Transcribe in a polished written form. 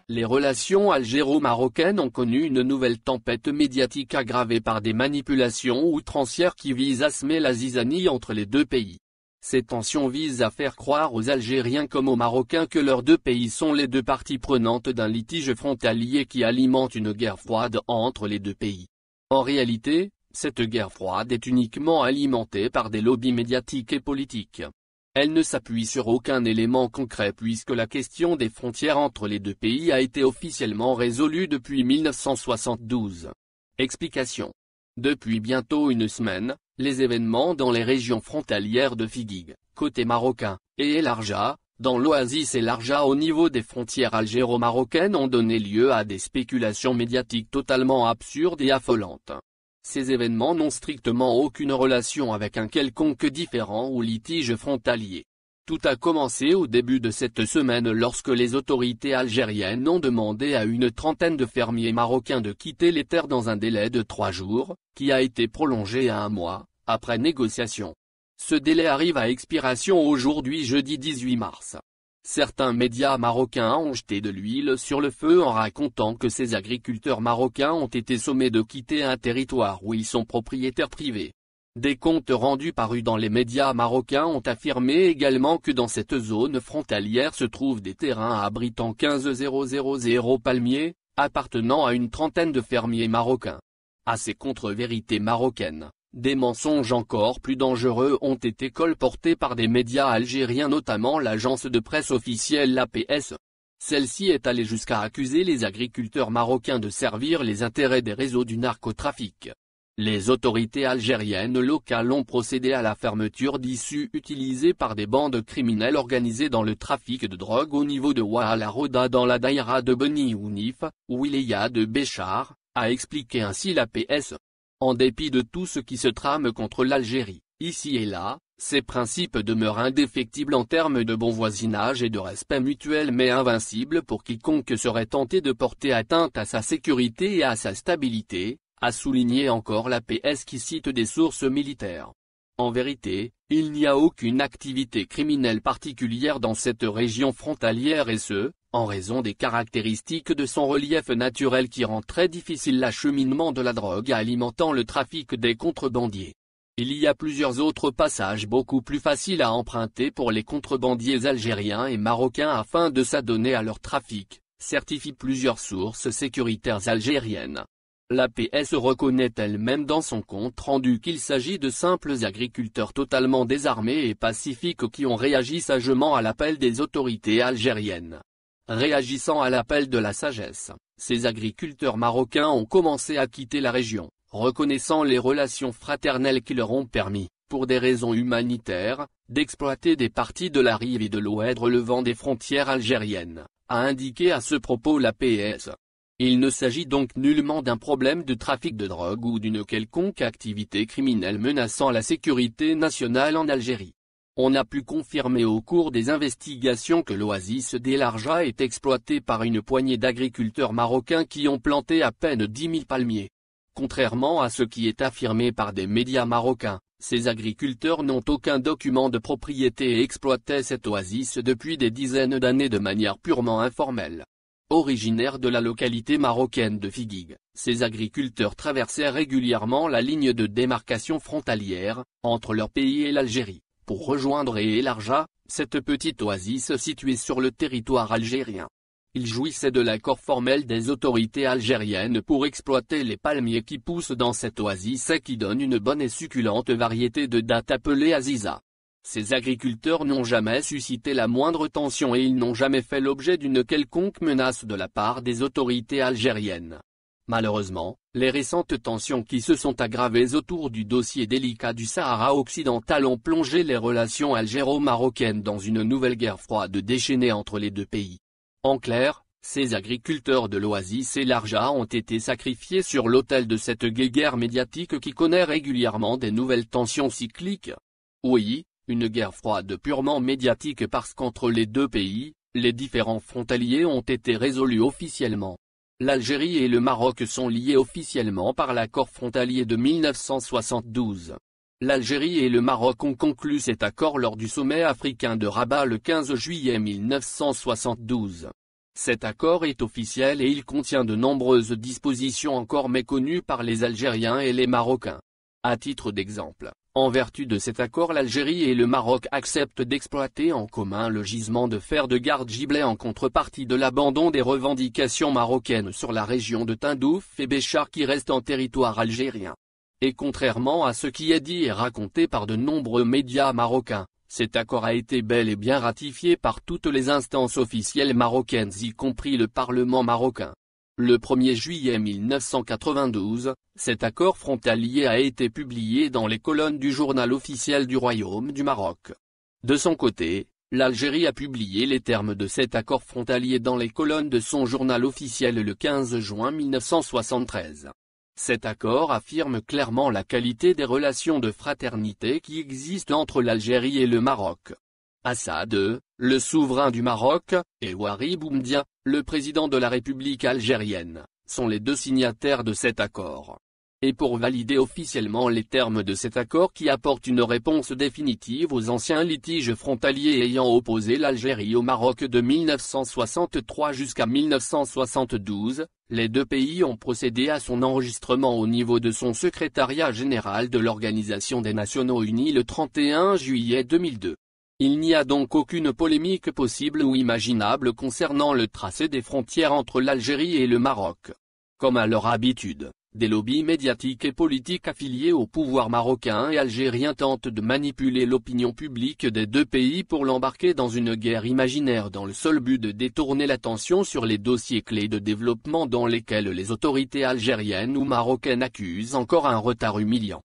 Les relations algéro-marocaines ont connu une nouvelle tempête médiatique aggravée par des manipulations outrancières qui visent à semer la zizanie entre les deux pays. Ces tensions visent à faire croire aux Algériens comme aux Marocains que leurs deux pays sont les deux parties prenantes d'un litige frontalier qui alimente une guerre froide entre les deux pays. En réalité, cette guerre froide est uniquement alimentée par des lobbies médiatiques et politiques. Elle ne s'appuie sur aucun élément concret puisque la question des frontières entre les deux pays a été officiellement résolue depuis 1972. Explication. Depuis bientôt une semaine, les événements dans les régions frontalières de Figuig, côté marocain, et El Arja, dans l'oasis El Arja au niveau des frontières algéro-marocaines ont donné lieu à des spéculations médiatiques totalement absurdes et affolantes. Ces événements n'ont strictement aucune relation avec un quelconque différend ou litige frontalier. Tout a commencé au début de cette semaine lorsque les autorités algériennes ont demandé à une trentaine de fermiers marocains de quitter les terres dans un délai de 3 jours, qui a été prolongé à 1 mois, après négociation. Ce délai arrive à expiration aujourd'hui jeudi 18 mars. Certains médias marocains ont jeté de l'huile sur le feu en racontant que ces agriculteurs marocains ont été sommés de quitter un territoire où ils sont propriétaires privés. Des comptes rendus parus dans les médias marocains ont affirmé également que dans cette zone frontalière se trouvent des terrains abritant 15 000 palmiers, appartenant à une trentaine de fermiers marocains. À ces contre-vérités marocaines, des mensonges encore plus dangereux ont été colportés par des médias algériens notamment l'agence de presse officielle l'APS. Celle-ci est allée jusqu'à accuser les agriculteurs marocains de servir les intérêts des réseaux du narcotrafic. Les autorités algériennes locales ont procédé à la fermeture d'issues utilisées par des bandes criminelles organisées dans le trafic de drogue au niveau de Ouahal Roda dans la daïra de Beni Ounif, Wilaya de Béchar, a expliqué ainsi l'APS. En dépit de tout ce qui se trame contre l'Algérie, ici et là, ces principes demeurent indéfectibles en termes de bon voisinage et de respect mutuel mais invincibles pour quiconque serait tenté de porter atteinte à sa sécurité et à sa stabilité, a souligné encore l'APS qui cite des sources militaires. En vérité, il n'y a aucune activité criminelle particulière dans cette région frontalière et ce, en raison des caractéristiques de son relief naturel qui rend très difficile l'acheminement de la drogue alimentant le trafic des contrebandiers. Il y a plusieurs autres passages beaucoup plus faciles à emprunter pour les contrebandiers algériens et marocains afin de s'adonner à leur trafic, certifient plusieurs sources sécuritaires algériennes. L'APS reconnaît elle-même dans son compte rendu qu'il s'agit de simples agriculteurs totalement désarmés et pacifiques qui ont réagi sagement à l'appel des autorités algériennes. Réagissant à l'appel de la sagesse, ces agriculteurs marocains ont commencé à quitter la région, reconnaissant les relations fraternelles qui leur ont permis, pour des raisons humanitaires, d'exploiter des parties de la rive et de l'oued relevant des frontières algériennes, a indiqué à ce propos l'APS. Il ne s'agit donc nullement d'un problème de trafic de drogue ou d'une quelconque activité criminelle menaçant la sécurité nationale en Algérie. On a pu confirmer au cours des investigations que l'oasis d'El Arja est exploitée par une poignée d'agriculteurs marocains qui ont planté à peine 10 000 palmiers. Contrairement à ce qui est affirmé par des médias marocains, ces agriculteurs n'ont aucun document de propriété et exploitaient cette oasis depuis des dizaines d'années de manière purement informelle. Originaires de la localité marocaine de Figuig, ces agriculteurs traversaient régulièrement la ligne de démarcation frontalière, entre leur pays et l'Algérie, pour rejoindre El Arja, cette petite oasis située sur le territoire algérien. Ils jouissaient de l'accord formel des autorités algériennes pour exploiter les palmiers qui poussent dans cette oasis et qui donnent une bonne et succulente variété de dattes appelée Aziza. Ces agriculteurs n'ont jamais suscité la moindre tension et ils n'ont jamais fait l'objet d'une quelconque menace de la part des autorités algériennes. Malheureusement, les récentes tensions qui se sont aggravées autour du dossier délicat du Sahara occidental ont plongé les relations algéro-marocaines dans une nouvelle guerre froide déchaînée entre les deux pays. En clair, ces agriculteurs de l'oasis El Arja ont été sacrifiés sur l'autel de cette guerre médiatique qui connaît régulièrement des nouvelles tensions cycliques. Oui, une guerre froide purement médiatique parce qu'entre les deux pays, Les différends frontaliers ont été résolus officiellement. L'Algérie et le Maroc sont liés officiellement par l'accord frontalier de 1972. L'Algérie et le Maroc ont conclu cet accord lors du sommet africain de Rabat le 15 juillet 1972. Cet accord est officiel et il contient de nombreuses dispositions encore méconnues par les Algériens et les Marocains. À titre d'exemple, en vertu de cet accord, l'Algérie et le Maroc acceptent d'exploiter en commun le gisement de fer de Gard-Giblet en contrepartie de l'abandon des revendications marocaines sur la région de Tindouf et Béchar qui reste en territoire algérien. Et contrairement à ce qui est dit et raconté par de nombreux médias marocains, cet accord a été bel et bien ratifié par toutes les instances officielles marocaines y compris le Parlement marocain. Le 1er juillet 1992, cet accord frontalier a été publié dans les colonnes du journal officiel du Royaume du Maroc. De son côté, l'Algérie a publié les termes de cet accord frontalier dans les colonnes de son journal officiel le 15 juin 1973. Cet accord affirme clairement la qualité des relations de fraternité qui existent entre l'Algérie et le Maroc. Assad, le souverain du Maroc, et Ouari Boumdia, le président de la République algérienne, sont les deux signataires de cet accord. Et pour valider officiellement les termes de cet accord qui apporte une réponse définitive aux anciens litiges frontaliers ayant opposé l'Algérie au Maroc de 1963 jusqu'à 1972, les deux pays ont procédé à son enregistrement au niveau de son secrétariat général de l'Organisation des Nations Unies le 31 juillet 2002. Il n'y a donc aucune polémique possible ou imaginable concernant le tracé des frontières entre l'Algérie et le Maroc. Comme à leur habitude, des lobbies médiatiques et politiques affiliés au pouvoir marocain et algérien tentent de manipuler l'opinion publique des deux pays pour l'embarquer dans une guerre imaginaire dans le seul but de détourner l'attention sur les dossiers clés de développement dans lesquels les autorités algériennes ou marocaines accusent encore un retard humiliant.